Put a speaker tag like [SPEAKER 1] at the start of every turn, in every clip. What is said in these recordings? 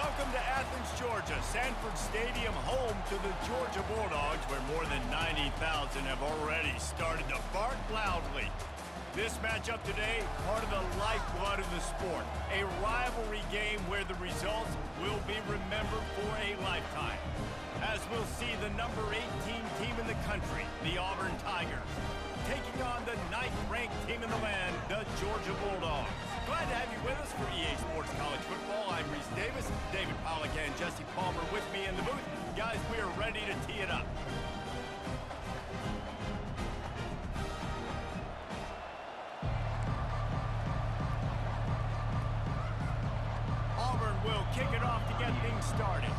[SPEAKER 1] Welcome to Athens, Georgia, Sanford Stadium, home to the Georgia Bulldogs, where more than 90,000 have already started to bark loudly. This matchup today, part of the lifeblood of the sport, a rivalry game where the results will be remembered for a lifetime. As we'll see the number 18 team in the country, the Auburn Tigers, taking on the 9th-ranked team in the land, the Georgia Bulldogs. Glad to have you with us for EA Sports College Football. I'm Reese Davis, David Pollack and Jesse Palmer with me in the booth. Guys, we are ready to tee it up. Auburn will kick it off to get things started.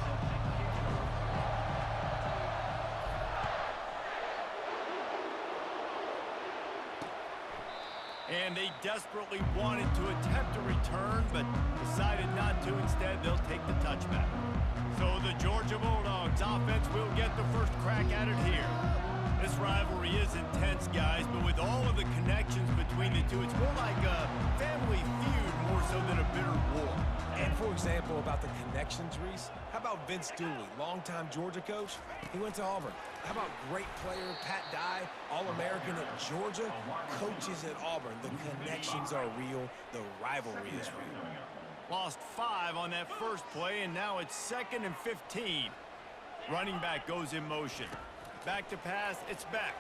[SPEAKER 1] And they desperately wanted to attempt a return, but decided not to. Instead, they'll take the touchback. So the Georgia Bulldogs offense will get the first crack at it here. This rivalry is intense, guys, but with all of the connections between the two, it's more like a family feud more so than a bitter war.
[SPEAKER 2] And for example, about the connections, Reese, how about Vince Dooley, longtime Georgia coach? He went to Auburn. How about great player Pat Dye, All-American at Georgia, coaches at Auburn? The connections are real. The rivalry is real.
[SPEAKER 1] Lost 5 on that first play, and now it's 2nd and 15. Running back goes in motion. Back to pass, it's back.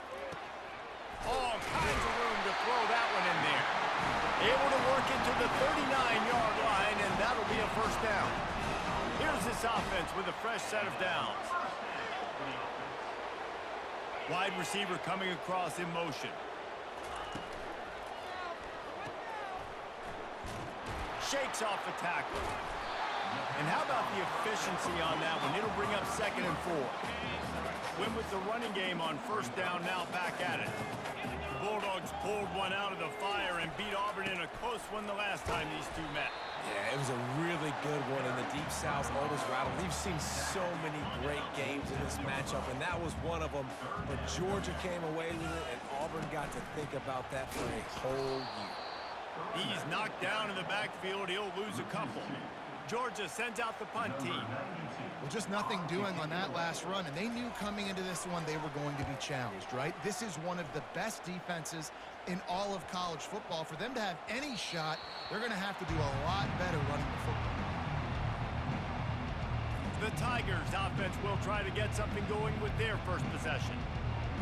[SPEAKER 1] All kinds of room to throw that one in there. Able to work into the 39-yard line, and that'll be a first down. Here's this offense with a fresh set of downs. Wide receiver coming across in motion. Shakes off the tackle. And how about the efficiency on that one? It'll bring up 2nd and 4. Win with the running game on first down, now back at it. The Bulldogs pulled one out of the fire and beat Auburn in a close one the last time these two met.
[SPEAKER 2] Yeah, it was a really good one in the Deep South Oldest Rattle. We've seen so many great games in this matchup, and that was one of them. But Georgia came away with it, and Auburn got to think about that for a whole year.
[SPEAKER 1] He's knocked down in the backfield. He'll lose a couple. Georgia sends out the punt team.
[SPEAKER 3] Well, just nothing doing on that last run, and they knew coming into this one they were going to be challenged, right? This is one of the best defenses in all of college football. For them to have any shot, they're going to have to do a lot better running the football.
[SPEAKER 1] The Tigers offense will try to get something going with their first possession.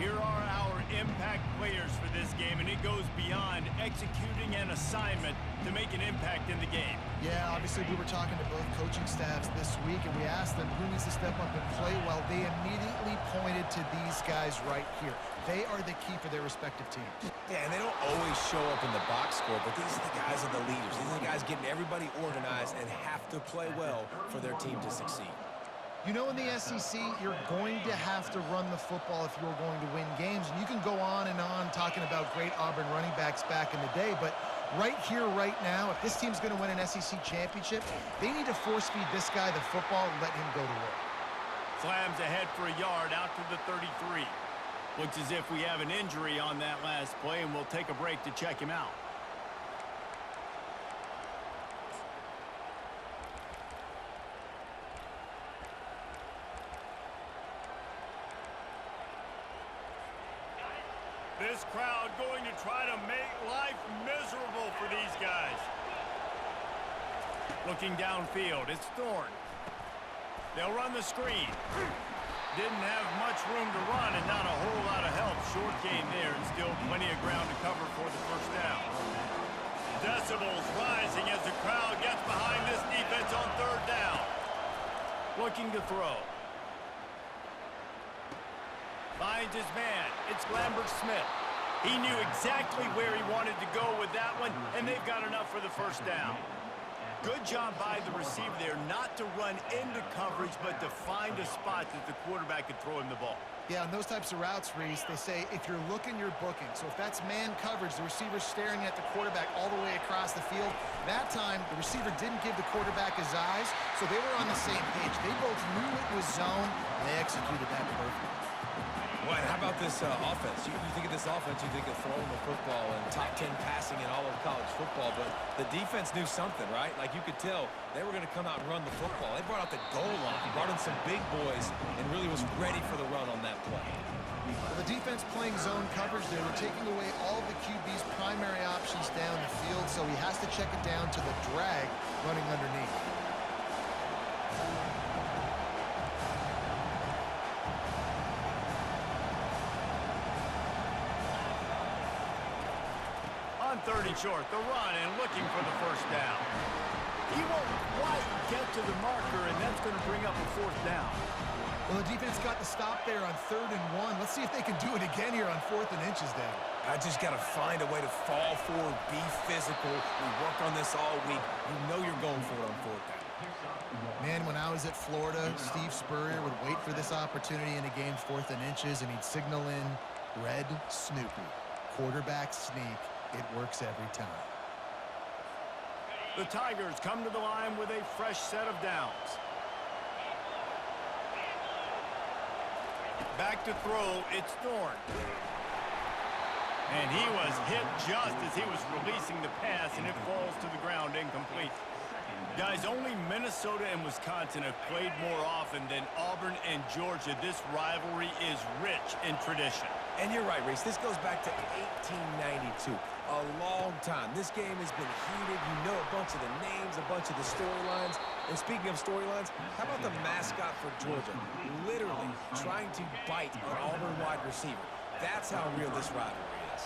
[SPEAKER 1] Here are our impact players for this game, and it goes beyond executing an assignment to make an impact in the game.
[SPEAKER 3] Yeah, obviously we were talking to both coaching staffs this week, and we asked them who needs to step up and play well. They immediately pointed to these guys right here. They are the key for their respective teams.
[SPEAKER 2] Yeah, and they don't always show up in the box score, but these are the guys that are the leaders. These are the guys getting everybody organized and have to play well for their team to succeed.
[SPEAKER 3] You know, in the SEC, you're going to have to run the football if you're going to win games. And you can go on and on talking about great Auburn running backs back in the day, but right here, right now, if this team's going to win an SEC championship, they need to force-feed this guy the football and let him go to work.
[SPEAKER 1] Slams ahead for a yard out to the 33. Looks as if we have an injury on that last play, and we'll take a break to check him out. This crowd going to try to make life miserable for these guys. Looking downfield, it's Thorne. They'll run the screen. Didn't have much room to run and not a whole lot of help. Short gain there and still plenty of ground to cover for the first down. Decibels rising as the crowd gets behind this defense on third down. Looking to throw. Finds his man. It's Lambert Smith. He knew exactly where he wanted to go with that one, and they've got enough for the first down. Good job by the receiver there not to run into coverage, but to find a spot that the quarterback could throw him the ball.
[SPEAKER 3] Yeah, on those types of routes, Reese, they say if you're looking, you're booking. So if that's man coverage, the receiver's staring at the quarterback all the way across the field. That time, the receiver didn't give the quarterback his eyes, so they were on the same page. They both knew it was zone, and they executed that perfectly.
[SPEAKER 2] Well, and how about this offense? You think of this offense, you think of throwing the football and top 10 passing in all of college football, but the defense knew something, right? Like you could tell they were going to come out and run the football. They brought out the goal line, brought in some big boys, and really was ready for the run on that play.
[SPEAKER 3] Well, the defense playing zone coverage, they were taking away all the QB's primary options down the field, so he has to check it down to the drag running underneath.
[SPEAKER 1] On 3rd and short, the run and looking for the first down. He won't quite get to the marker, and that's going to bring up a 4th down.
[SPEAKER 3] Well, the defense got the stop there on 3rd and 1. Let's see if they can do it again here on 4th and inches down.
[SPEAKER 2] I just got to find a way to fall forward, be physical. We work on this all week. You know you're going for it on 4th down.
[SPEAKER 3] Man, when I was at Florida, Steve Spurrier would wait for this opportunity in a game 4th and inches, and he'd signal in red Snoopy. Quarterback sneak. It works every time.
[SPEAKER 1] The Tigers come to the line with a fresh set of downs. Back to throw, it's Thorne. And he was hit just as he was releasing the pass, and it falls to the ground incomplete. Guys, only Minnesota and Wisconsin have played more often than Auburn and Georgia. This rivalry is rich in tradition.
[SPEAKER 2] And you're right, Reese. This goes back to 1892. A long time. This game has been heated. You know a bunch of the names, a bunch of the storylines. And speaking of storylines, how about the mascot for Georgia? Literally trying to bite an Auburn wide receiver. That's how real this rivalry is.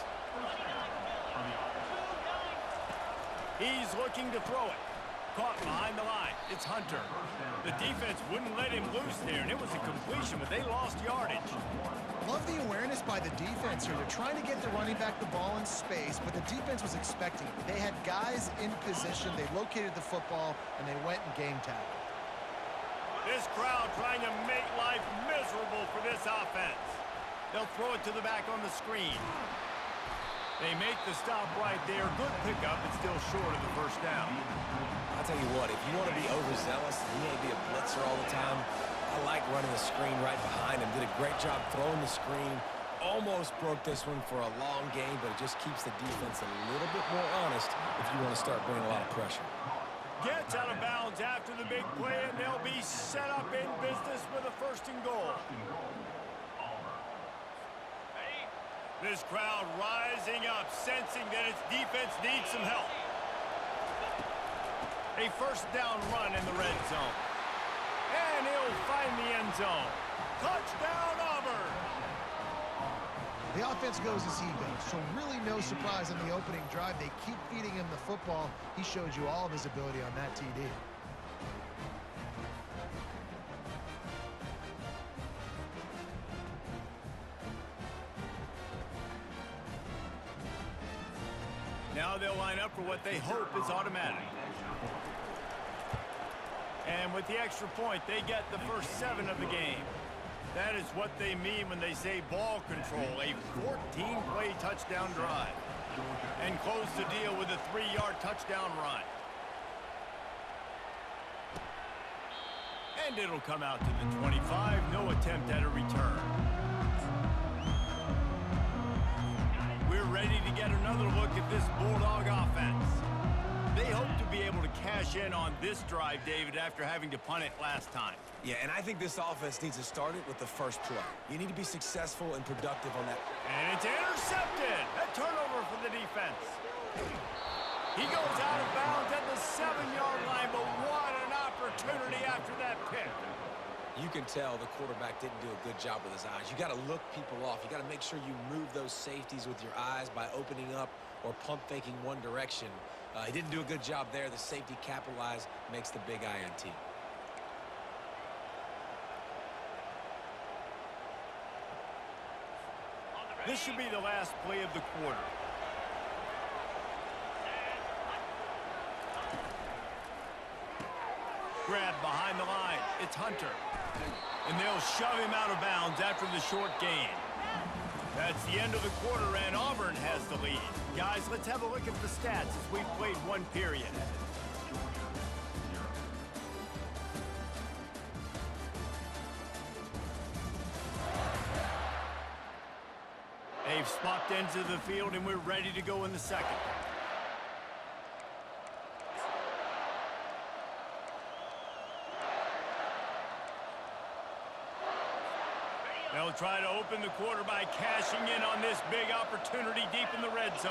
[SPEAKER 1] He's looking to throw it. Caught behind the line. It's Hunter. The defense wouldn't let him loose there, and it was a completion, but they lost yardage.
[SPEAKER 3] Love the awareness by the defense here. They're trying to get the running back the ball in space, but the defense was expecting it. They had guys in position. They located the football, and they went and game tackled.
[SPEAKER 1] This crowd trying to make life miserable for this offense. They'll throw it to the back on the screen. They make the stop right there. Good pickup, but still short of the first down.
[SPEAKER 2] I'll tell you what, if you want to be overzealous and you want to be a blitzer all the time, I like running the screen right behind him. Did a great job throwing the screen. Almost broke this one for a long game, but it just keeps the defense a little bit more honest if you want to start bringing a lot of pressure.
[SPEAKER 1] Gets out of bounds after the big play, and they'll be set up in business with a 1st and goal. This crowd rising up, sensing that its defense needs some help. A 1st down run in the red zone. And he'll find the end zone. Touchdown, Auburn!
[SPEAKER 3] The offense goes as he goes, so really no surprise on the opening drive. They keep feeding him the football. He showed you all of his ability on that TD.
[SPEAKER 1] Now they'll line up for what they hope is automatic. And with the extra point, they get the first 7 of the game. That is what they mean when they say ball control, a 14-play touchdown drive. And close the deal with a 3-yard touchdown run. And it'll come out to the 25, no attempt at a return. We're ready to get another look at this Bulldog offense. They hope to be able to cash in on this drive, David, after having to punt it last time.
[SPEAKER 2] Yeah, and I think this offense needs to start it with the first play. You need to be successful and productive on that.
[SPEAKER 1] And it's intercepted. A turnover for the defense. He goes out of bounds at the 7-yard line, but what an opportunity after that pick.
[SPEAKER 2] You can tell the quarterback didn't do a good job with his eyes. You got to look people off. You got to make sure you move those safeties with your eyes by opening up or pump faking one direction. He didn't do a good job there. The safety capitalized, makes the big INT.
[SPEAKER 1] This should be the last play of the quarter. Grabbed behind the line. It's Hunter. And they'll shove him out of bounds after the short gain. That's the end of the quarter, and Auburn has the lead. Guys, let's have a look at the stats as we've played one period. swapped ends of the field, and we're ready to go in the second. They'll try to open the quarter by cashing in on this big opportunity deep in the red zone.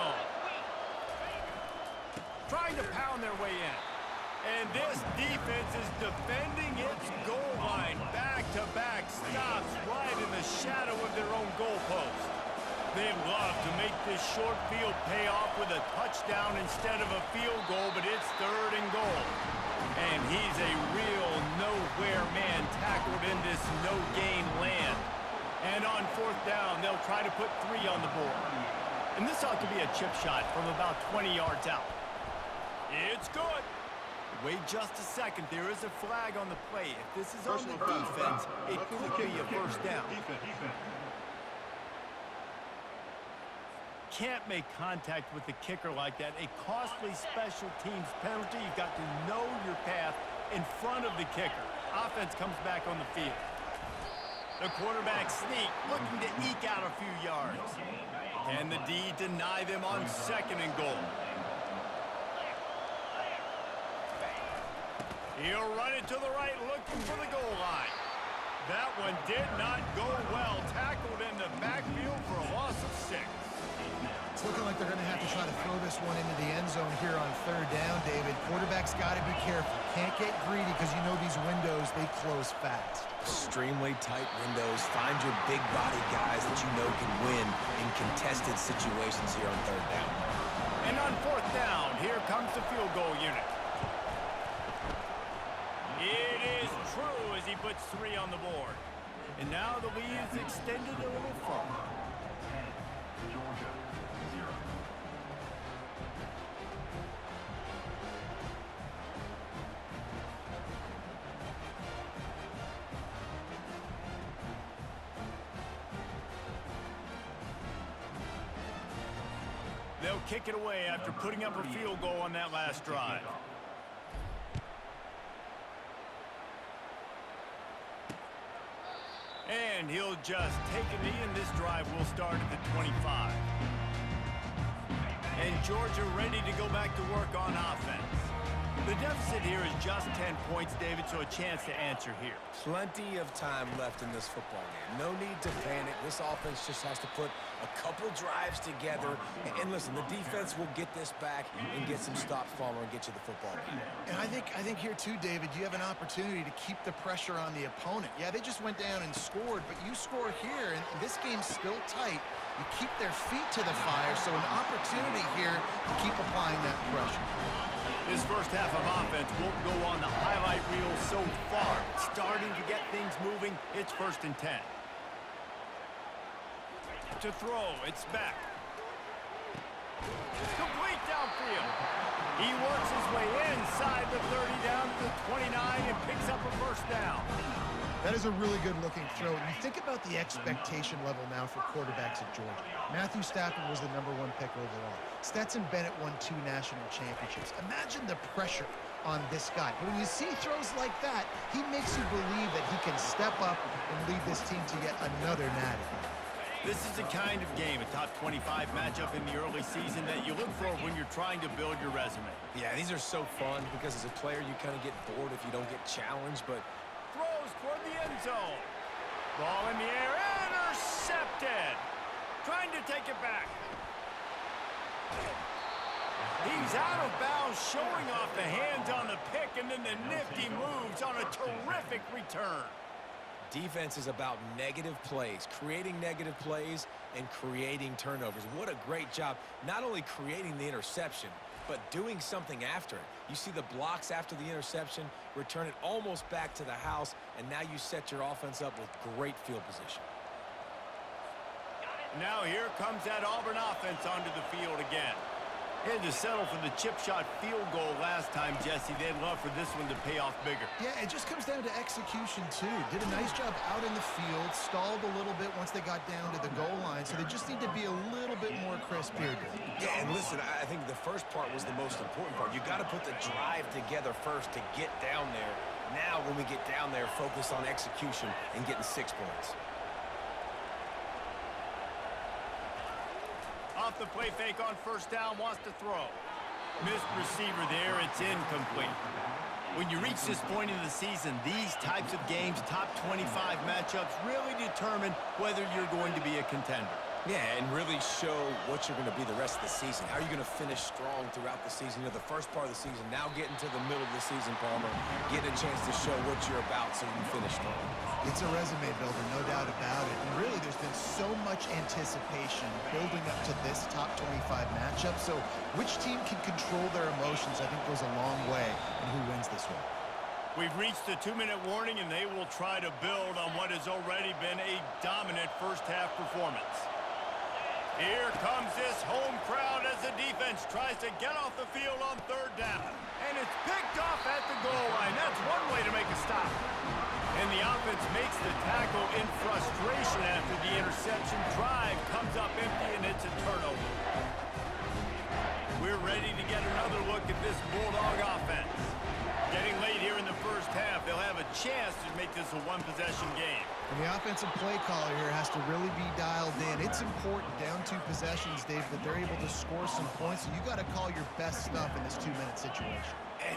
[SPEAKER 1] Trying to pound their way in. And this defense is defending its goal line. Back-to-back stops right in the shadow of their own goalpost. They'd love to make this short field pay off with a touchdown instead of a field goal, but it's 3rd and goal. And he's a real nowhere man tackled in this no-gain land. And on 4th down, they'll try to put 3 on the board. And this ought to be a chip shot from about 20 yards out. It's good. Wait just a second. There is a flag on the play. If this is on the defense, it could be a first down. Can't make contact with the kicker like that. A costly special teams penalty. You've got to know your path in front of the kicker. Offense comes back on the field. The quarterback sneak, looking to eke out a few yards. And the D deny them on 2nd and goal. He'll run it to the right, looking for the goal line. That one did not go well. Tackled in the backfield for a loss of 6.
[SPEAKER 3] It's looking like they're going to have to try to throw this one into the end zone here on 3rd down, David. Quarterback's got to be careful. Can't get greedy because you know these windows, they close fast.
[SPEAKER 2] Extremely tight windows. Find your big body guys that you know can win in contested situations here on 3rd down.
[SPEAKER 1] And on 4th down, here comes the field goal unit. It is true as he puts 3 on the board. And now the lead is extended a little further. They'll kick it away after putting up a field goal on that last drive. And he'll just take a knee, and this drive will start at the 25. And Georgia ready to go back to work on offense. The deficit here is just 10 points, David, so a chance to answer here.
[SPEAKER 2] Plenty of time left in this football game. No need to panic. This offense just has to put a couple drives together. And listen, the defense will get this back and get some stops following and get you the football game.
[SPEAKER 3] And I think here too, David, you have an opportunity to keep the pressure on the opponent. Yeah, they just went down and scored, but you score here, and this game's still tight. You keep their feet to the fire, so an opportunity here to keep applying that pressure.
[SPEAKER 1] This first half of offense won't go on the highlight reel so far. Starting to get things moving, it's 1st and 10. To throw, it's back. Complete downfield. He works his way inside the 30 down to the 29 and picks up a first down.
[SPEAKER 3] That is a really good-looking throw. And you think about the expectation level now for quarterbacks at Georgia. Matthew Stafford was the #1 pick overall. Stetson Bennett won 2 national championships. Imagine the pressure on this guy. But when you see throws like that, he makes you believe that he can step up and lead this team to yet another natty.
[SPEAKER 1] This is the kind of game, a top 25 matchup in the early season, that you look for when you're trying to build your resume.
[SPEAKER 2] Yeah, these are so fun because as a player, you kind of get bored if you don't get challenged, but
[SPEAKER 1] throws toward the end zone. Ball in the air, intercepted. Trying to take it back. He's out of bounds, showing off the hands on the pick, and then the nifty moves on a terrific return.
[SPEAKER 2] Defense is about negative plays, creating negative plays and creating turnovers. What a great job, not only creating the interception, but doing something after it. You see the blocks after the interception, return it almost back to the house, and now you set your offense up with great field position.
[SPEAKER 1] Now here comes that Auburn offense onto the field again. Had to settle for the chip shot field goal last time, Jesse. They'd love for this one to pay off bigger.
[SPEAKER 3] Yeah, it just comes down to execution, too. Did a nice job out in the field, stalled a little bit once they got down to the goal line, so they just need to be a little bit more crisp here.
[SPEAKER 2] Yeah, and listen, I think the first part was the most important part. You got to put the drive together first to get down there. Now, when we get down there, focus on execution and getting 6 points.
[SPEAKER 1] play fake on first down, wants to throw. Missed receiver there, it's incomplete. When you reach this point in the season, these types of games, top 25 matchups, really determine whether you're going to be a contender.
[SPEAKER 2] Yeah, and really show what you're going to be the rest of the season. How are you going to finish strong throughout the season? You know, the first part of the season, now getting to the middle of the season, Palmer, getting a chance to show what you're about so you can finish strong.
[SPEAKER 3] It's a resume builder, no doubt about it. And really, there's been so much anticipation building up to this top 25 matchup. So which team can control their emotions, I think, goes a long way in who wins this one.
[SPEAKER 1] We've reached the 2-minute warning, and they will try to build on what has already been a dominant first-half performance. Here comes this home crowd as the defense tries to get off the field on third down. And it's picked off at the goal line. That's one way to make a stop. And the offense makes the tackle in frustration after the interception. Drive comes up empty, and it's a turnover. We're ready to get another look at this Bulldog offense. Getting late here in the first half, they'll have a chance to make this a one-possession game.
[SPEAKER 3] And the offensive play caller here has to really be dialed in. It's important down 2 possessions, Dave, that they're able to score some points. So you got to call your best stuff in this 2-minute situation.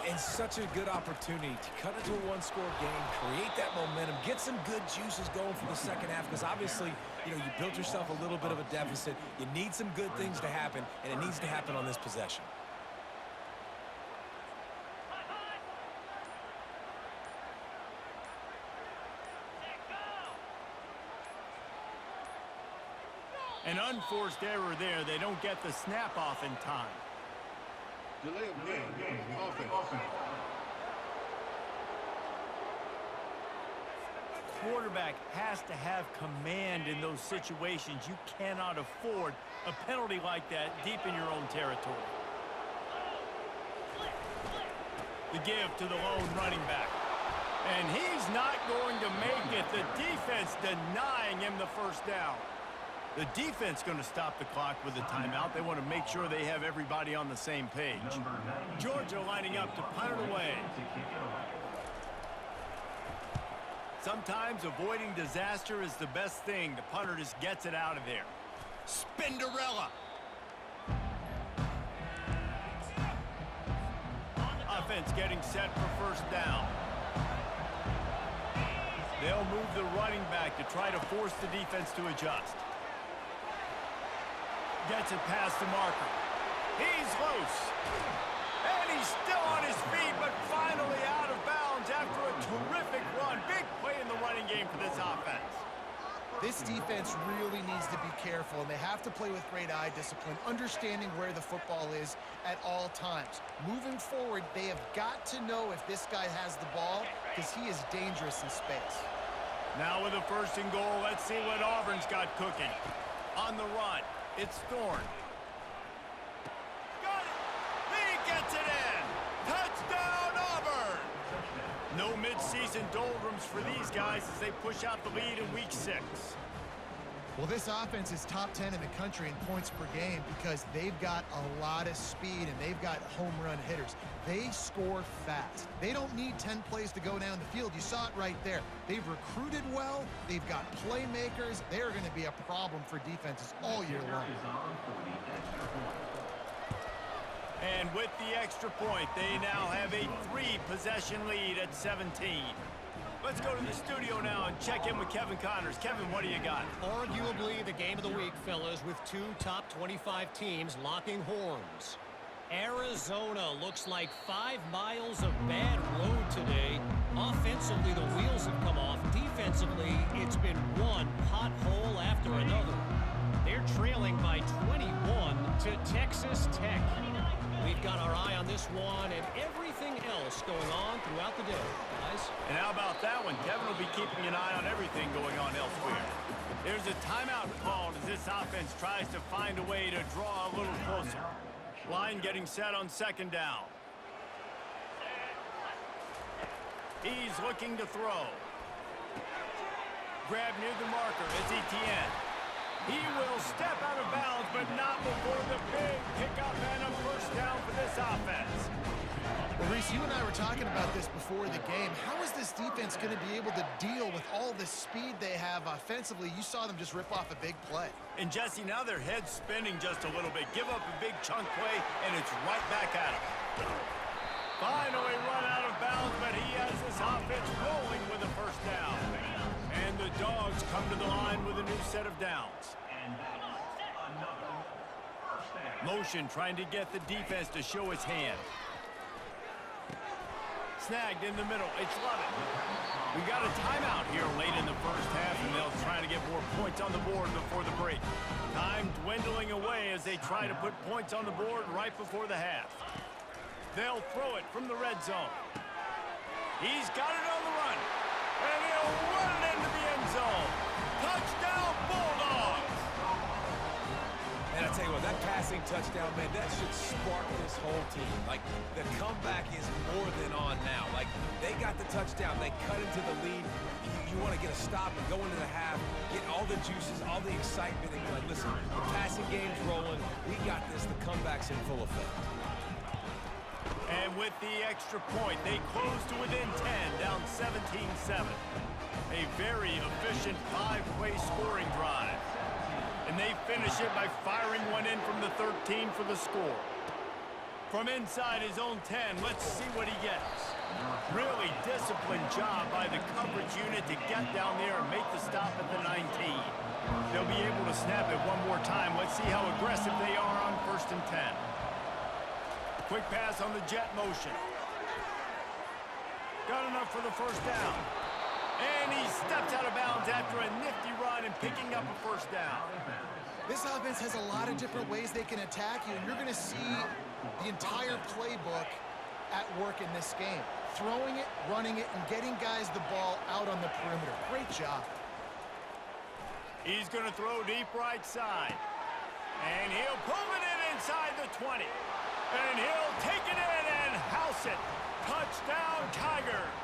[SPEAKER 2] And such a good opportunity to cut into a one-score game, create that momentum, get some good juices going for the second half, because obviously, you know, you built yourself a little bit of a deficit. You need some good things to happen, and it needs to happen on this possession.
[SPEAKER 1] An unforced error there. They don't get the snap off in time.
[SPEAKER 4] Delay of game. Offense.
[SPEAKER 1] Quarterback has to have command in those situations. You cannot afford a penalty like that deep in your own territory. The give to the lone running back. And he's not going to make it. The defense denying him the first down. The defense going to stop the clock with a timeout. They want to make sure they have everybody on the same page. Georgia lining up to punt it away. Sometimes avoiding disaster is the best thing. The punter just gets it out of there. Spinderella. Offense getting set for first down. They'll move the running back to try to force the defense to adjust. Gets it past the marker. He's loose. And he's still on his feet, but finally out of bounds after a terrific run. Big play in the running game for this offense.
[SPEAKER 3] This defense really needs to be careful, and they have to play with great eye discipline, understanding where the football is at all times. Moving forward, they have got to know if this guy has the ball, because he is dangerous in space.
[SPEAKER 1] Now with a 1st and goal, let's see what Auburn's got cooking. On the run, it's Thorne. Got it! He gets it in! Touchdown, Auburn! No midseason doldrums for these guys as they push out the lead in week 6.
[SPEAKER 3] Well, this offense is top 10 in the country in points per game because they've got a lot of speed and they've got home run hitters. They score fast. They don't need 10 plays to go down the field. You saw it right there. They've recruited well. They've got playmakers. They're going to be a problem for defenses all year long.
[SPEAKER 1] And with the extra point, they now have a 3-possession lead at 17. Let's go to the studio now and check in with Kevin Connors. Kevin, what do you got?
[SPEAKER 5] Arguably the game of the week, fellas, with 2 top 25 teams locking horns. Arizona looks like 5 miles of bad road today. Offensively, the wheels have come off. Defensively, it's been one pothole after another. They're trailing by 21 to Texas Tech. We've got our eye on this one and everything else going on throughout the day, guys.
[SPEAKER 1] And how about that one? Kevin will be keeping an eye on everything going on elsewhere. There's a timeout called as this offense tries to find a way to draw a little closer. Line getting set on 2nd down. He's looking to throw. Grab near the marker as Etienne. He will step out of bounds, but not before the big pickup and a 1st down for this offense.
[SPEAKER 3] Well, Reese, Bruce, you and I were talking about this before the game. How is this defense going to be able to deal with all the speed they have offensively? You saw them just rip off a big play.
[SPEAKER 1] And Jesse, now their head's spinning just a little bit. Give up a big chunk play, and it's right back at him. Finally run out of bounds, but he has this offense rolling with a first down. And the Dogs come to the line with a new set of downs. Motion trying to get the defense to show its hand. Snagged in the middle. It's Lovett. We got a timeout here late in the first half, and they'll try to get more points on the board before the break. Time dwindling away as they try to put points on the board right before the half. They'll throw it from the red zone. He's got it on the run, and he'll run it into the end zone. Touchdown, Bulldogs!
[SPEAKER 2] And I tell you what, that passing touchdown, man, that should spark this whole team. Like, the comeback is more than on now. Like, they got the touchdown. They cut into the lead. You want to get a stop and go into the half, get all the juices, all the excitement, and be like, listen, the passing game's rolling. We got this. The comeback's in full effect.
[SPEAKER 1] And with the extra point, they close to within 10, down 17-7. A very efficient 5-play scoring drive. And they finish it by firing one in from the 13 for the score. From inside his own 10, let's see what he gets. Really disciplined job by the coverage unit to get down there and make the stop at the 19. They'll be able to snap it one more time. Let's see how aggressive they are on 1st and 10. Quick pass on the jet motion. Got enough for the first down. And he steps out of bounds after a nifty run and picking up a first down.
[SPEAKER 3] This offense has a lot of different ways they can attack you, and you're going to see the entire playbook at work in this game. Throwing it, running it, and getting guys the ball out on the perimeter. Great job.
[SPEAKER 1] He's going to throw deep right side. And he'll pull it in inside the 20. And he'll take it in and house it. Touchdown, Tigers.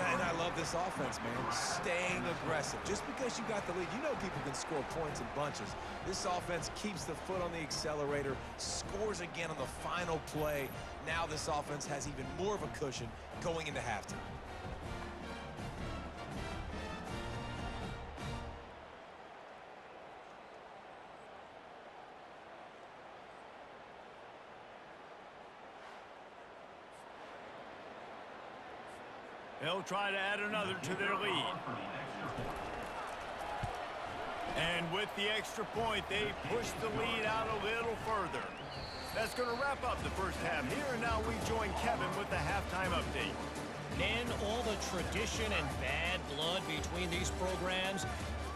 [SPEAKER 2] And I love this offense, man. Staying aggressive. Just because you got the lead, you know people can score points in bunches. This offense keeps the foot on the accelerator, scores again on the final play. Now this offense has even more of a cushion going into halftime.
[SPEAKER 1] They'll try to add another to their lead. And with the extra point, they push the lead out a little further. That's going to wrap up the first half here, and now we join Kevin with the halftime update.
[SPEAKER 5] And all the tradition and bad blood between these programs,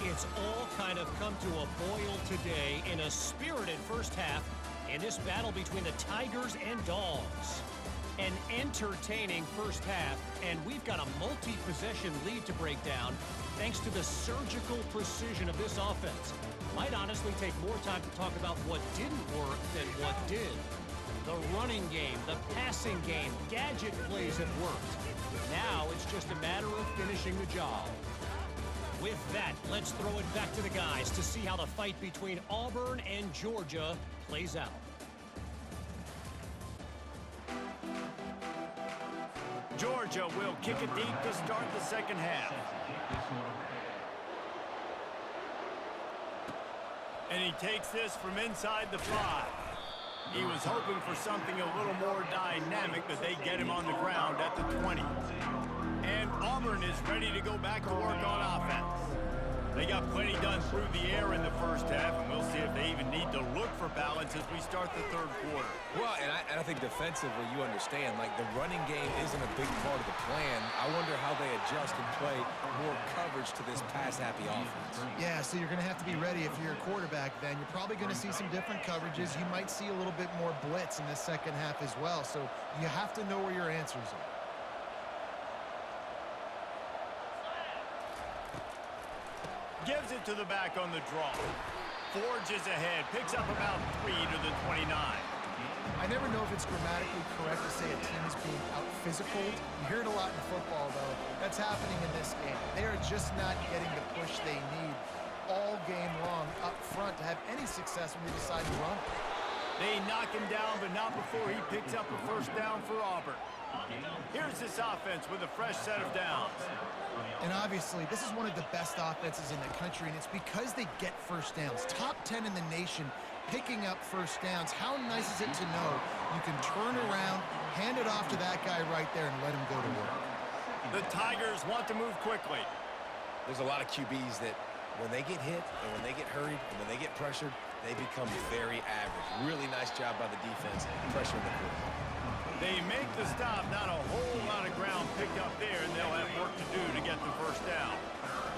[SPEAKER 5] it's all kind of come to a boil today in a spirited first half in this battle between the Tigers and Dogs. An entertaining first half, and we've got a multi-possession lead to break down thanks to the surgical precision of this offense. Might honestly take more time to talk about what didn't work than what did. The running game, the passing game, gadget plays have worked. Now it's just a matter of finishing the job. With that, let's throw it back to the guys to see how the fight between Auburn and Georgia plays out.
[SPEAKER 1] Georgia will kick it deep to start the second half. And he takes this from inside the 5. He was hoping for something a little more dynamic, but they get him on the ground at the 20. And Auburn is ready to go back to work on offense. They got plenty done through the air in the first half, and we'll see if they even need to look for balance as we start the third quarter.
[SPEAKER 2] Well, and I think defensively, you understand, like, the running game isn't a big part of the plan. I wonder how they adjust and play more coverage to this pass-happy offense.
[SPEAKER 3] Yeah, so you're going to have to be ready if you're a quarterback then. You're probably going to see some different coverages. You might see a little bit more blitz in the second half as well, so you have to know where your answers are.
[SPEAKER 1] Gives it to the back on the draw. Forges ahead. Picks up about 3 to the 29.
[SPEAKER 3] I never know if it's grammatically correct to say a team is being out-physicaled. You hear it a lot in football, though. That's happening in this game. They are just not getting the push they need all game long up front to have any success when they decide to run.
[SPEAKER 1] They knock him down, but not before he picks up a first down for Auburn. Here's this offense with a fresh set of downs.
[SPEAKER 3] And obviously, this is one of the best offenses in the country, and it's because they get first downs. Top 10 in the nation picking up first downs. How nice is it to know you can turn around, hand it off to that guy right there, and let him go to work.
[SPEAKER 1] The Tigers want to move quickly.
[SPEAKER 2] There's a lot of QBs that when they get hit and when they get hurried and when they get pressured, they become very average. Really nice job by the defense pressuring the quarterback.
[SPEAKER 1] They make the stop. Not a whole lot of ground picked up there, and they'll have work to do to get the first down.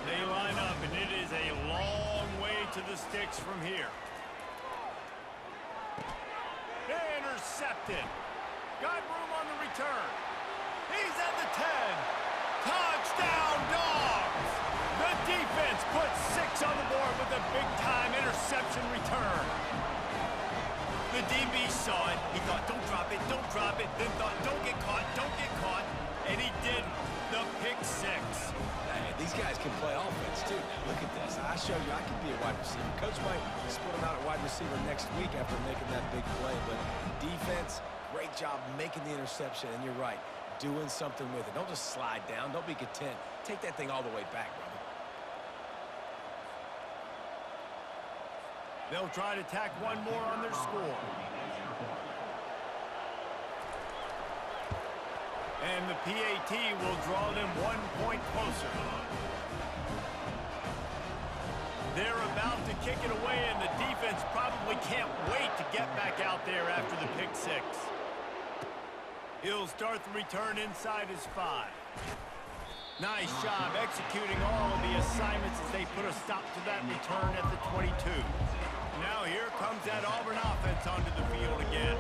[SPEAKER 1] They line up, and it is a long way to the sticks from here. Intercepted. Got room on the return. He's at the 10. Touchdown, Dogs! The defense puts 6 on the board with a big-time interception return. The DB saw it. He thought, don't drop it, then thought, don't get caught, and he did the pick 6.
[SPEAKER 2] Hey, these guys can play offense, too. Now, look at this. I showed you I can be a wide receiver. Coach might split him out at wide receiver next week after making that big play, but defense, great job making the interception, and you're right, doing something with it. Don't just slide down. Don't be content. Take that thing all the way back, brother.
[SPEAKER 1] They'll try to tack one more on their score. And the PAT will draw them 1 point closer. They're about to kick it away, and the defense probably can't wait to get back out there after the pick 6. He'll start the return inside his 5. Nice job executing all of the assignments as they put a stop to that return at the 22. Now here comes that Auburn offense onto the field again.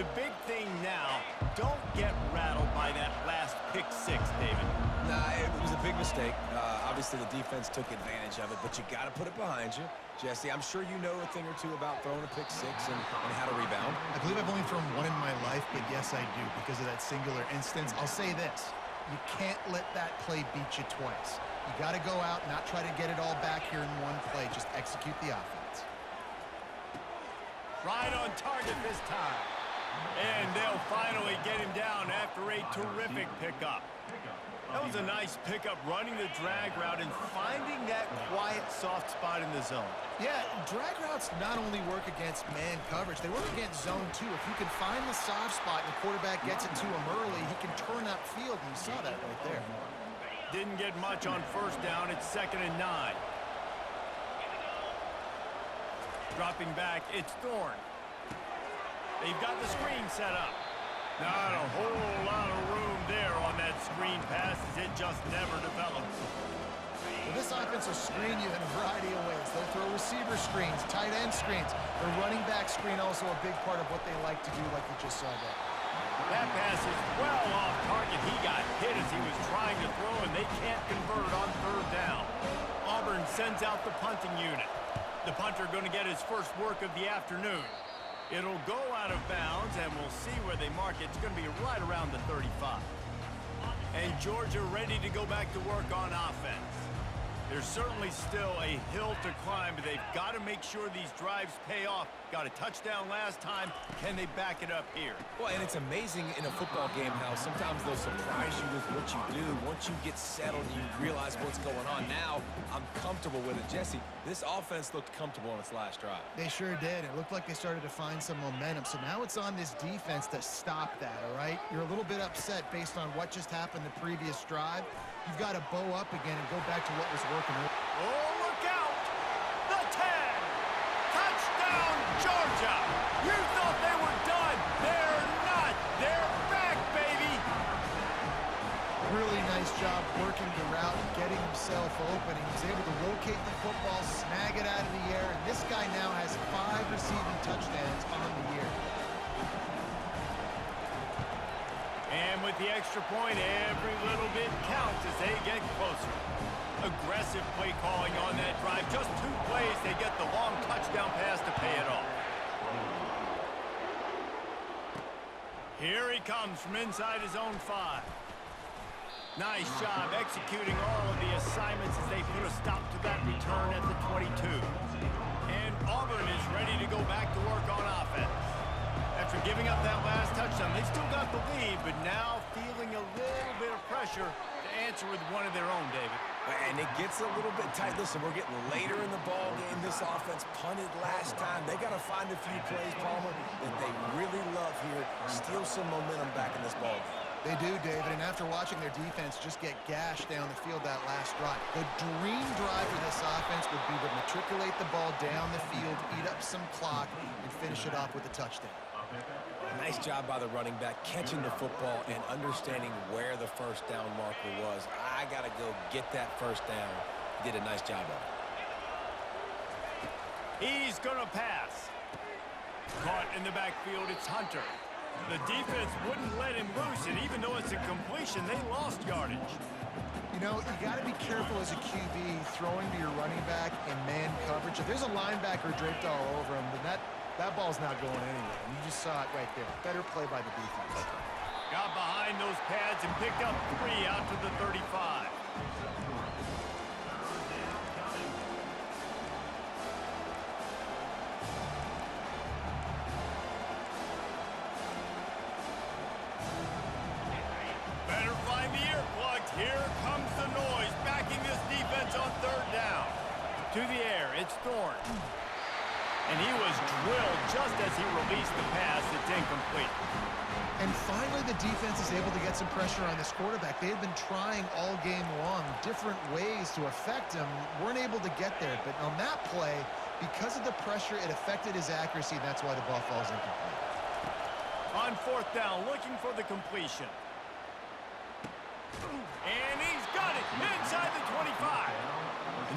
[SPEAKER 1] The big thing now, don't get rattled by that last pick 6, David.
[SPEAKER 2] Nah, it was a big mistake. Obviously, the defense took advantage of it, but you got to put it behind you. Jesse, I'm sure you know a thing or two about throwing a pick 6 and how to rebound.
[SPEAKER 3] I believe I've only thrown one in my life, but yes, I do because of that singular instance. I'll say this. You can't let that play beat you twice. You got to go out, not try to get it all back here in one play. Just execute the offense.
[SPEAKER 1] Right on target this time. And they'll finally get him down after a terrific pickup. That was a nice pickup, running the drag route and finding that quiet, soft spot in the zone.
[SPEAKER 3] Yeah, drag routes not only work against man coverage, they work against zone too. If you can find the soft spot and the quarterback gets it to him early, he can turn upfield, and you saw that right there.
[SPEAKER 1] Didn't get much on first down. It's 2nd and 9. Dropping back, it's Thorne. They've got the screen set up. Not a whole lot of room there on that screen pass as it just never develops.
[SPEAKER 3] Well, this offense will screen you in a variety of ways. They'll throw receiver screens, tight end screens. The running back screen also a big part of what they like to do, like you just saw there.
[SPEAKER 1] That pass is well off target. He got hit as he was trying to throw, and they can't convert on 3rd down. Auburn sends out the punting unit. The punter going to get his first work of the afternoon. It'll go out of bounds, and we'll see where they mark it. It's going to be right around the 35. And Georgia ready to go back to work on offense. There's certainly still a hill to climb, but they've got to make sure these drives pay off. Got a touchdown last time. Can they back it up here?
[SPEAKER 2] Well, and it's amazing in a football game how sometimes they'll surprise you with what you do. Once you get settled, you realize what's going on. Now, I'm comfortable with it. Jesse, this offense looked comfortable on its last drive.
[SPEAKER 3] They sure did. It looked like they started to find some momentum. So now it's on this defense to stop that, all right? You're a little bit upset based on what just happened the previous drive. You've got to bow up again and go back to what was working.
[SPEAKER 1] Oh, look out! The 10! Touchdown, Georgia! You thought they were done. They're not. They're back, baby!
[SPEAKER 3] Really nice job working the route and getting himself open. He was able to locate the football, snag it out of the air, and this guy now has 5 receiving touchdowns on the year.
[SPEAKER 1] And with the extra point, every little bit counts as they get closer. Aggressive play calling on that drive. Just 2 plays, they get the long touchdown pass to pay it off. Here he comes from inside his own 5. Nice job executing all of the assignments as they put a stop to that return at the 22. And Auburn is ready to go back to work on offense. the lead, but now feeling a little bit of pressure to answer with one of their own, David.
[SPEAKER 2] And it gets a little bit tight. Listen, we're getting later in the ball game. This offense punted last time. They got to find a few plays, Palmer, that they really love here. Steal some momentum back in this ball game.
[SPEAKER 3] They do, David, and after watching their defense just get gashed down the field that last drive, the dream drive for this offense would be to matriculate the ball down the field, eat up some clock, and finish it off with a touchdown.
[SPEAKER 2] Nice job by the running back catching the football and understanding where the first down marker was. I got to go get that first down. He did a nice job of
[SPEAKER 1] it. He's going to pass. Caught in the backfield, it's Hunter. The defense wouldn't let him loose, and even though it's a completion, they lost yardage.
[SPEAKER 3] You know, you got to be careful as a QB throwing to your running back in man coverage. If there's a linebacker draped all over him, then that ball's not going anywhere. And you just saw it right there. Better play by the defense.
[SPEAKER 1] Got behind those pads and picked up 3 out to the 35. Here comes the noise, backing this defense on 3rd down. To the air, it's Thornton. And he was drilled just as he released the pass. It's incomplete.
[SPEAKER 3] And finally, the defense is able to get some pressure on this quarterback. They had been trying all game long different ways to affect him. Weren't able to get there. But on that play, because of the pressure, it affected his accuracy, and that's why the ball falls incomplete.
[SPEAKER 1] On 4th down, looking for the completion. And he's got it inside the 25.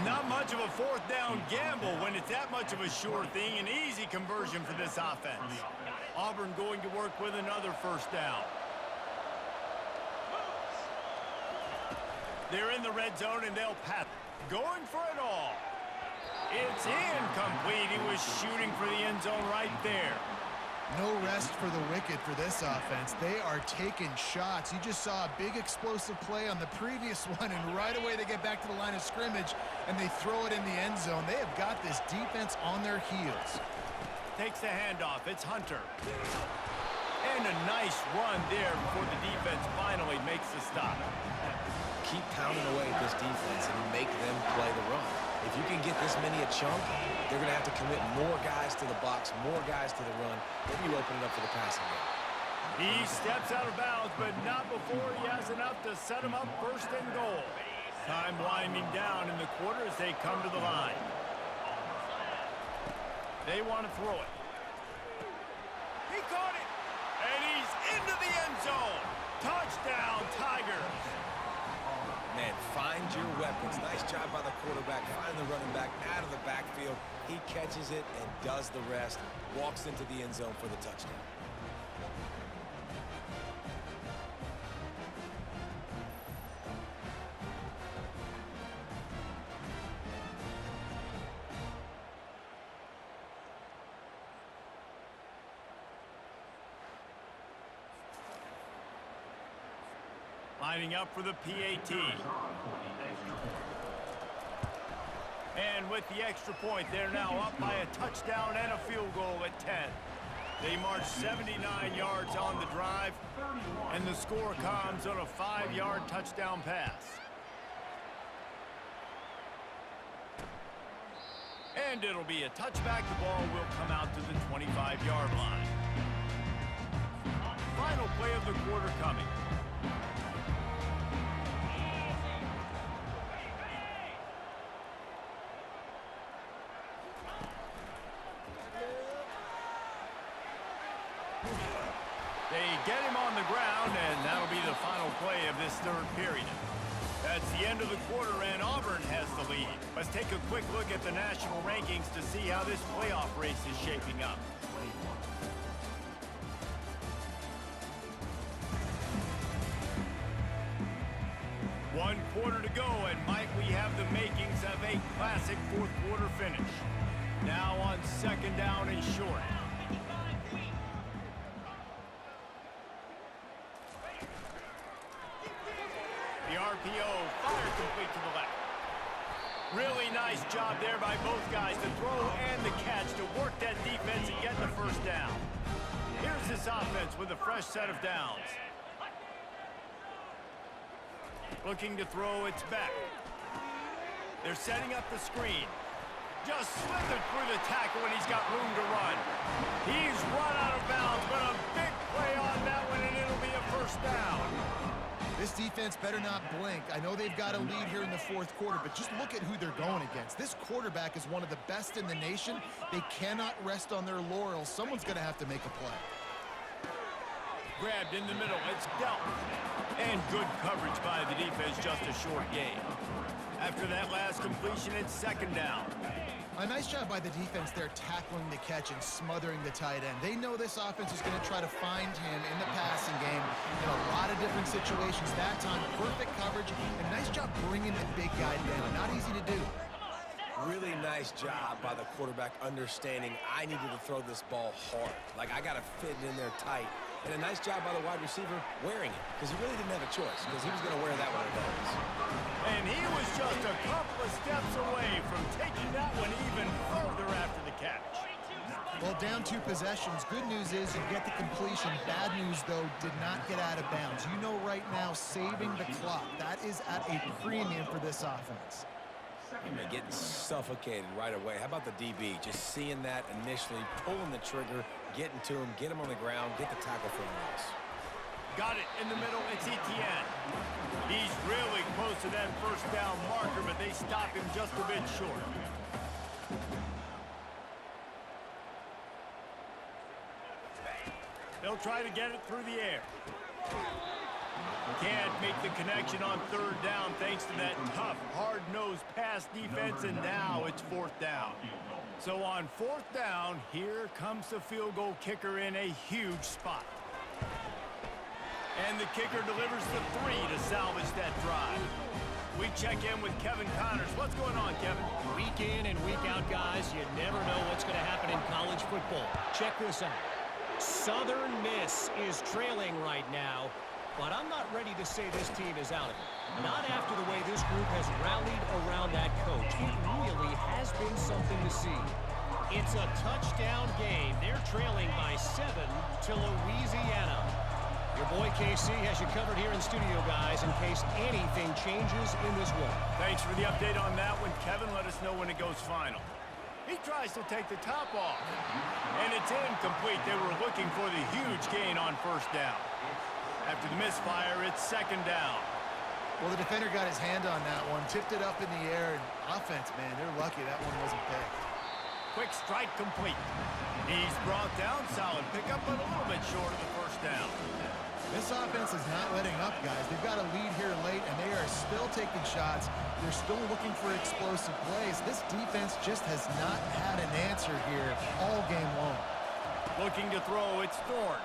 [SPEAKER 1] Not much of a 4th down gamble when it's that much of a sure thing. An easy conversion for this offense. Auburn going to work with another 1st down. They're in the red zone and they'll pass. Going for it all. It's incomplete. He was shooting for the end zone right there.
[SPEAKER 3] No rest for the wicked for this offense. They are taking shots. You just saw a big explosive play on the previous one, and right away they get back to the line of scrimmage, and they throw it in the end zone. They have got this defense on their heels.
[SPEAKER 1] Takes the handoff. It's Hunter. And a nice run there before the defense finally makes the stop.
[SPEAKER 2] Keep pounding away at this defense and make them play the run. If you can get this many a chunk, they're going to have to commit more guys to the box, more guys to the run. Then you open it up for the passing game.
[SPEAKER 1] He steps out of bounds, but not before he has enough to set him up 1st and goal. Time winding down in the quarter as they come to the line. They want to throw it. He caught it, and he's into the end zone. Touchdown, Tigers.
[SPEAKER 2] Man, find your weapons. Nice job by the quarterback. Find the running back out of the backfield. He catches it and does the rest. Walks into the end zone for the touchdown.
[SPEAKER 1] Lining up for the PAT. And with the extra point, they're now up by a touchdown and a field goal at 10. They march 79 yards on the drive, and the score comes on a 5-yard touchdown pass. And it'll be a touchback. The ball will come out to the 25-yard line. Final play of the quarter coming. They get him on the ground, and that'll be the final play of this 3rd period. That's the end of the quarter, and Auburn has the lead. Let's take a quick look at the national rankings to see how this playoff race is shaping up. One quarter to go, and might we have the makings of a classic 4th quarter finish. Now on 2nd down and short. The RPO, fire complete to the left. Really nice job there by both guys, the throw and the catch to work that defense and get the 1st down. Here's the this offense with a fresh set of downs. Looking to throw, it's back. They're setting up the screen. Just slithered through the tackle when he's got room to run. He's run out of bounds, but a big play on that one, and it'll be a first down.
[SPEAKER 3] This defense better not blink. I know they've got a lead here in the fourth quarter, but just look at who they're going against. This quarterback is one of the best in the nation. They cannot rest on their laurels. Someone's going to have to make a play.
[SPEAKER 1] Grabbed in the middle, it's dealt. And good coverage by the defense, just a short gain. After that last completion, it's second down.
[SPEAKER 3] A nice job by the defense there tackling the catch and smothering the tight end. They know this offense is going to try to find him in the passing game in a lot of different situations. That time, perfect coverage, and nice job bringing the big guy down. Not easy to do.
[SPEAKER 2] Really nice job by the quarterback understanding I needed to throw this ball hard. Like, I got to fit it in there tight. And a nice job by the wide receiver wearing it, because he really didn't have a choice, because he was going to wear that one regardless.
[SPEAKER 1] And he was just a couple of steps away from taking that one even further after the catch.
[SPEAKER 3] Well, down 2 possessions. Good news is you get the completion. Bad news, though, did not get out of bounds. You know right now, saving the clock. That is at a premium for this offense.
[SPEAKER 2] Man, getting suffocated right away. How about the DB? Just seeing that initially, pulling the trigger, getting to him, get him on the ground, get the tackle for a loss.
[SPEAKER 1] Got it in the middle, it's Etienne. He's really close to that first down marker, but they stop him just a bit short. They'll try to get it through the air. Can't make the connection on third down thanks to that tough, hard-nosed pass defense, and now it's fourth down. So on fourth down, here comes the field goal kicker in a huge spot. And the kicker delivers the 3 to salvage that drive. We check in with Kevin Connors. What's going on, Kevin?
[SPEAKER 5] Week in and week out, guys, you never know what's going to happen in college football. Check this out. Southern Miss is trailing right now, but I'm not ready to say this team is out of it. Not after the way this group has rallied around that coach. It really has been something to see. It's a touchdown game. They're trailing by 7 to Louisiana. Your boy KC has you covered here in studio, guys, in case anything changes in this one.
[SPEAKER 1] Thanks for the update on that one, Kevin. Let us know when it goes final. He tries to take the top off, and it's incomplete. They were looking for the huge gain on first down. After the misfire, it's second down.
[SPEAKER 3] Well, the defender got his hand on that one, tipped it up in the air, and offense, man, they're lucky that one wasn't picked.
[SPEAKER 1] Quick strike complete. He's brought down, solid pickup, but a little bit short of the first down.
[SPEAKER 3] This offense is not letting up, guys. They've got a lead here late, and they are still taking shots. They're still looking for explosive plays. This defense just has not had an answer here all game long.
[SPEAKER 1] Looking to throw, it's Thorne.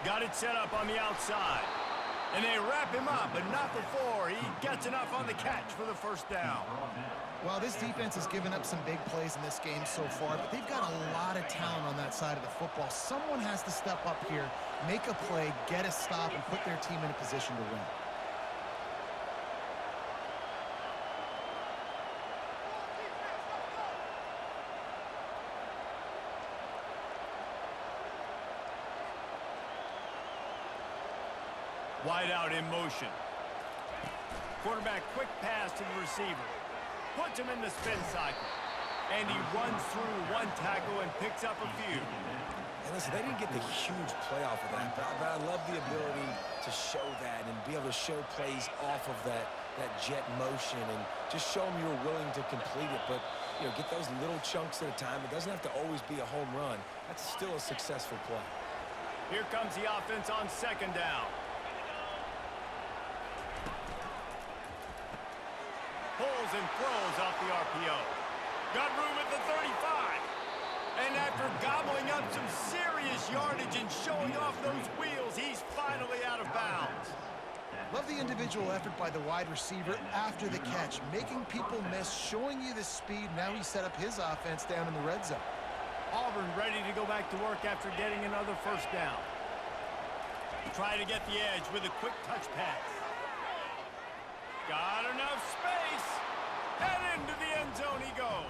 [SPEAKER 1] Got it set up on the outside. And they wrap him up, but not before he gets enough on the catch for the first down.
[SPEAKER 3] Well, this defense has given up some big plays in this game so far, but they've got a lot of talent on that side of the football. Someone has to step up here, make a play, get a stop, and put their team in a position to win.
[SPEAKER 1] Wide out in motion. Quarterback quick pass to the receiver. Puts him in the spin cycle. And he runs through one tackle and picks up a few.
[SPEAKER 2] And listen, they didn't get the huge play off of that, but I love the ability to show that and be able to show plays off of that jet motion and just show them you're willing to complete it. But, you know, get those little chunks at a time. It doesn't have to always be a home run. That's still a successful play.
[SPEAKER 1] Here comes the offense on second down. Pulls and throws off the RPO. Got room at the 35. And after gobbling up some serious yardage and showing off those wheels, he's finally out of bounds.
[SPEAKER 3] Love the individual effort by the wide receiver after the catch, making people miss, showing you the speed. Now he set up his offense down in the red zone.
[SPEAKER 1] Auburn ready to go back to work after getting another first down. Try to get the edge with a quick touch pass. Got enough space, and into the end zone he goes.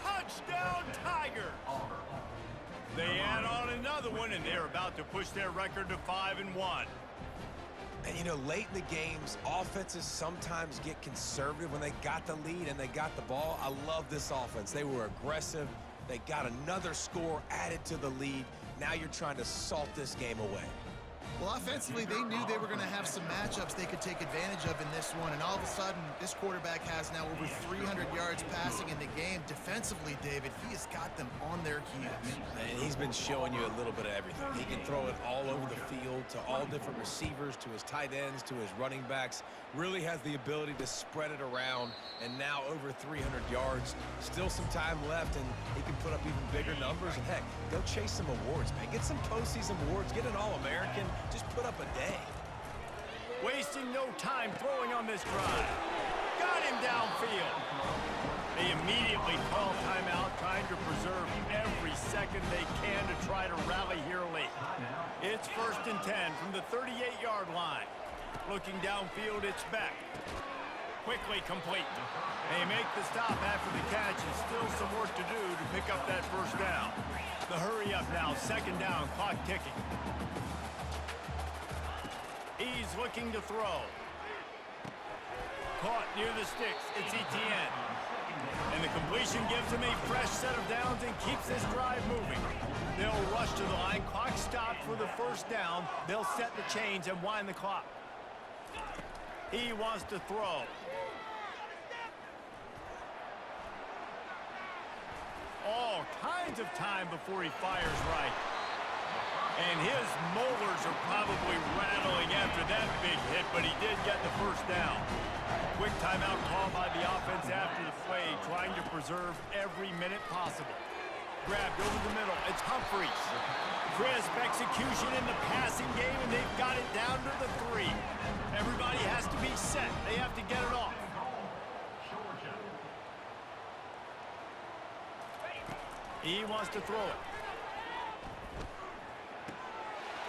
[SPEAKER 1] Touchdown, Tigers! They add on another another one, and they're about to push their record to 5-1.
[SPEAKER 2] And, you know, late in the games, offenses sometimes get conservative when they got the lead and they got the ball. I love this offense. They were aggressive. They got another score added to the lead. Now you're trying to salt this game away.
[SPEAKER 3] Well, offensively, they knew they were going to have some matchups they could take advantage of in this one, and all of a sudden, this quarterback has now over 300 yards passing in the game. Defensively, David, he has got them on their heels.
[SPEAKER 2] And he's been showing you a little bit of everything. He can throw it all over the field to all different receivers, to his tight ends, to his running backs. Really has the ability to spread it around, and now over 300 yards. Still some time left, and he can put up even bigger numbers. And, heck, go chase some awards, man. Get some postseason awards. Get an All-American. Just put up a day.
[SPEAKER 1] Wasting no time throwing on this drive. Got him downfield. They immediately call timeout, trying to preserve every second they can to try to rally here late. It's 1st and 10 from the 38-yard line. Looking downfield, it's Beck. Quickly complete. They make the stop after the catch, and still some work to do to pick up that first down. The hurry up now, 2nd down, clock ticking. He's looking to throw. Caught near the sticks. It's Etienne. And the completion gives him a fresh set of downs and keeps this drive moving. They'll rush to the line. Clock stopped for the first down. They'll set the chains and wind the clock. He wants to throw. All kinds of time before he fires right. And his molars are probably rattling after that big hit, but he did get the first down. Quick timeout call by the offense after the play, trying to preserve every minute possible. Grabbed over the middle. It's Humphries. Crisp execution in the passing game, and they've got it down to the 3. Everybody has to be set. They have to get it off. He wants to throw it.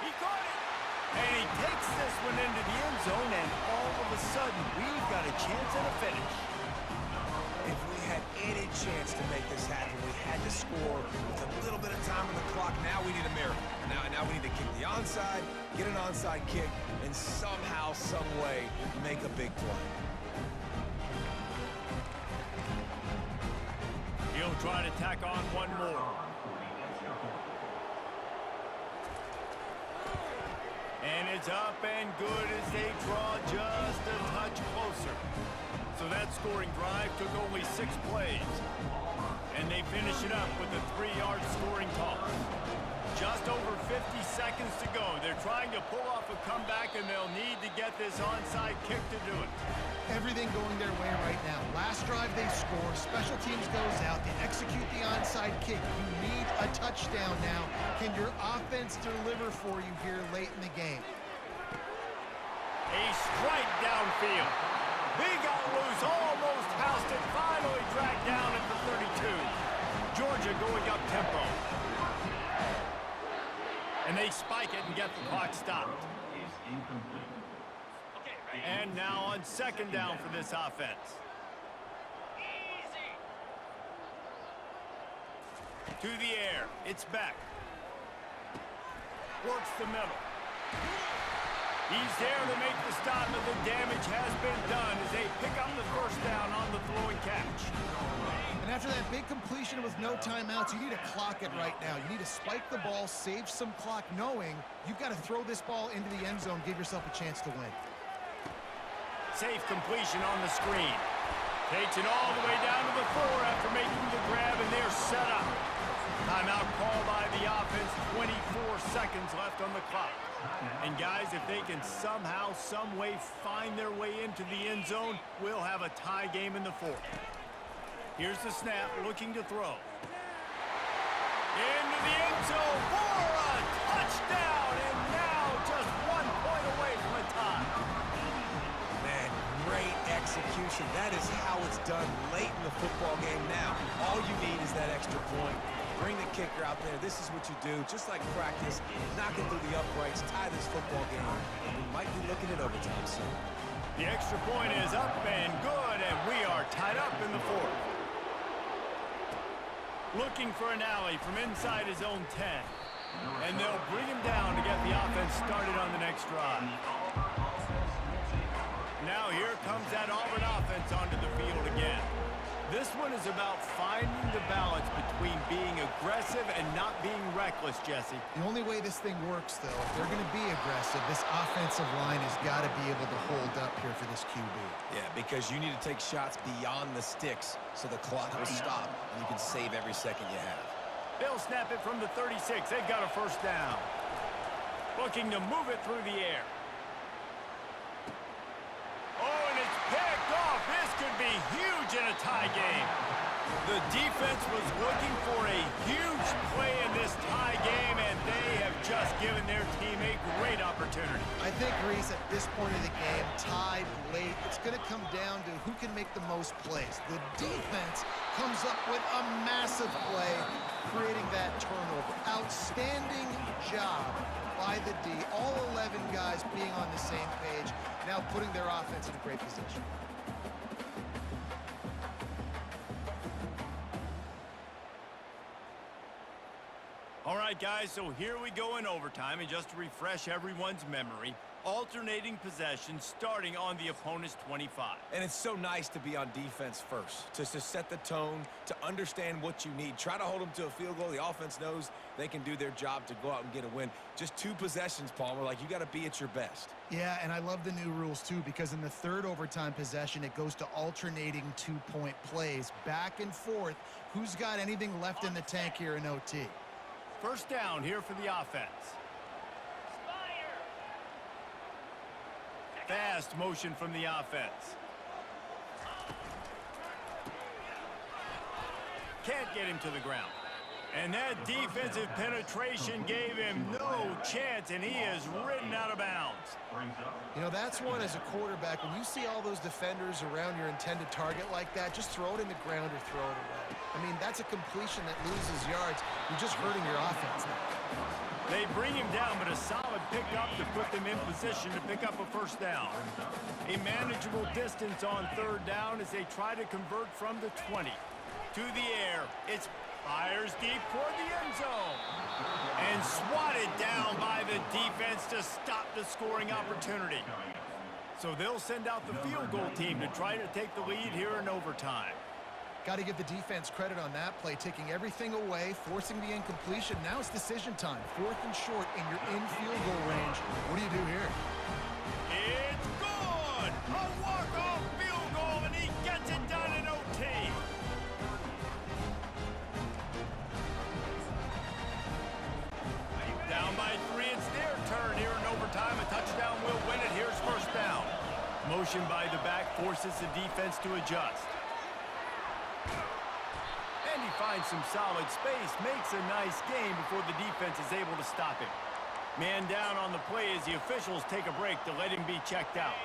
[SPEAKER 1] He caught it. And he takes this one into the end zone, and all of a sudden, we've got a chance at a finish.
[SPEAKER 2] If we had any chance to make this happen, we had to score with a little bit of time on the clock. Now we need a miracle. Now we need to kick the onside, get an onside kick, and somehow, some way, make a big play.
[SPEAKER 1] He'll try to tack on one more. And it's up and good as they draw just a touch closer. So that scoring drive took only 6 plays. And they finish it up with a 3-yard scoring toss. Just over 50 seconds to go. They're trying to pull off a comeback, and they'll need to get this onside kick to do it.
[SPEAKER 3] Everything going their way right now. Last drive they score, special teams goes out, they execute the onside kick. You need a touchdown now. Can your offense deliver for you here late in the game?
[SPEAKER 1] A strike downfield. He got loose, almost housed it, finally dragged down at the 32. Georgia going up tempo. And they spike it and get the clock stopped. And now on 2nd down for this offense. To the air, it's Beck. Works the middle. He's there to make the stop, but the damage has been done as they pick up the first down on the throwing catch.
[SPEAKER 3] And after that big completion with no timeouts, you need to clock it right now. You need to spike the ball, save some clock, knowing you've got to throw this ball into the end zone, give yourself a chance to win.
[SPEAKER 1] Safe completion on the screen. Takes it all the way down to the 4 after making the grab, and they're set up. Timeout call by the offense, 24 seconds left on the clock. And guys, if they can somehow, some way find their way into the end zone, we'll have a tie game in the 4th. Here's the snap, looking to throw. Into the end zone for a touchdown, and now just 1 point away from a tie.
[SPEAKER 2] Man, great execution. That is how it's done late in the football game. Now, all you need is that extra point. Bring the kicker out there. This is what you do. Just like practice, knock it through the uprights, tie this football game. We might be looking at overtime soon.
[SPEAKER 1] The extra point is up and good, and we are tied up in the 4th. Looking for an alley from inside his own 10. And they'll bring him down to get the offense started on the next drive. Now here comes that Auburn offense onto the field again. This one is about finding the balance between being aggressive and not being reckless, Jesse.
[SPEAKER 3] The only way this thing works, though, if they're going to be aggressive, this offensive line has got to be able to hold up here for this QB.
[SPEAKER 2] Yeah, because you need to take shots beyond the sticks so the clock will stop and you can save every second you have.
[SPEAKER 1] They'll snap it from the 36. They've got a first down. Looking to move it through the air. Oh, and it's picked off. This could be huge in a tie game. The defense was looking for a huge play in this tie game, and they have just given their team a great opportunity.
[SPEAKER 3] I think, Reese, at this point of the game, tied late, it's going to come down to who can make the most plays. The defense comes up with a massive play, creating that turnover. Outstanding job by the D. All 11 guys being on the same page, now putting their offense in a great position.
[SPEAKER 1] All right, guys, so here we go in overtime, and just to refresh everyone's memory, alternating possession starting on the opponent's 25.
[SPEAKER 2] And it's so nice to be on defense first, to set the tone, to understand what you need. Try to hold them to a field goal. The offense knows they can do their job to go out and get a win. Just 2 possessions, Palmer. Like, you got to be at your best.
[SPEAKER 3] Yeah, and I love the new rules, too, because in the third overtime possession, it goes to alternating 2-point plays, back and forth. Who's got anything left in the tank here in OT?
[SPEAKER 1] First down here for the offense. Fast motion from the offense. Can't get him to the ground. And that defensive penetration gave him no chance, and he is ridden out of bounds.
[SPEAKER 3] You know, that's one as a quarterback. When you see all those defenders around your intended target like that, just throw it in the ground or throw it away. I mean, that's a completion that loses yards. You're just hurting your offense now.
[SPEAKER 1] They bring him down, but a solid pickup to put them in position to pick up a first down. A manageable distance on third down as they try to convert from the 20. To the air, it's fires deep toward the end zone. And swatted down by the defense to stop the scoring opportunity. So they'll send out the field goal team to try to take the lead here in overtime.
[SPEAKER 3] Got to give the defense credit on that play, taking everything away, forcing the incompletion. Now it's decision time. 4th and short, and you're in field goal range. What do you do here?
[SPEAKER 1] It's good! A walk-off field goal, and he gets it done in OT. Down by 3, it's their turn here in overtime. A touchdown will win it. Here's first down. Motion by the back forces the defense to adjust. And he finds some solid space, makes a nice gain before the defense is able to stop him. Man down on the play as the officials take a break to let him be checked out.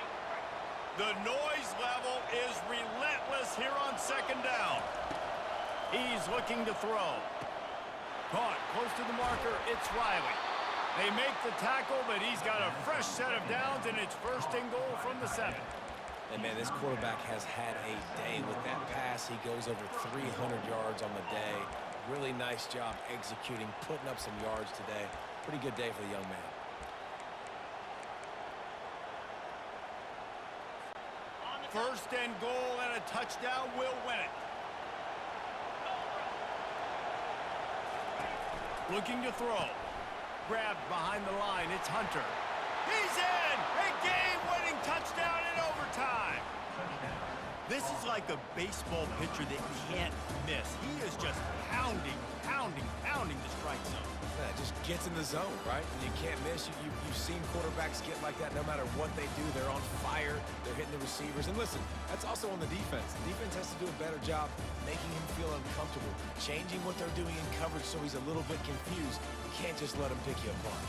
[SPEAKER 1] The noise level is relentless here on second down. He's looking to throw. Caught close to the marker, it's Riley. They make the tackle, but he's got a fresh set of downs, and it's first and goal from the 7.
[SPEAKER 2] And, man, this quarterback has had a day with that pass. He goes over 300 yards on the day. Really nice job executing, putting up some yards today. Pretty good day for the young man.
[SPEAKER 1] First and goal, and a touchdown will win it. Looking to throw. Grabbed behind the line. It's Hunter. He's in! A game-winning touchdown in overtime. This is like a baseball pitcher that can't miss. He is just pounding the strike zone.
[SPEAKER 2] Yeah, it just gets in the zone, right? And you can't miss. You've seen quarterbacks get like that no matter what they do. They're on fire. They're hitting the receivers. And listen, that's also on the defense. The defense has to do a better job making him feel uncomfortable, changing what they're doing in coverage so he's a little bit confused. You can't just let him pick you apart.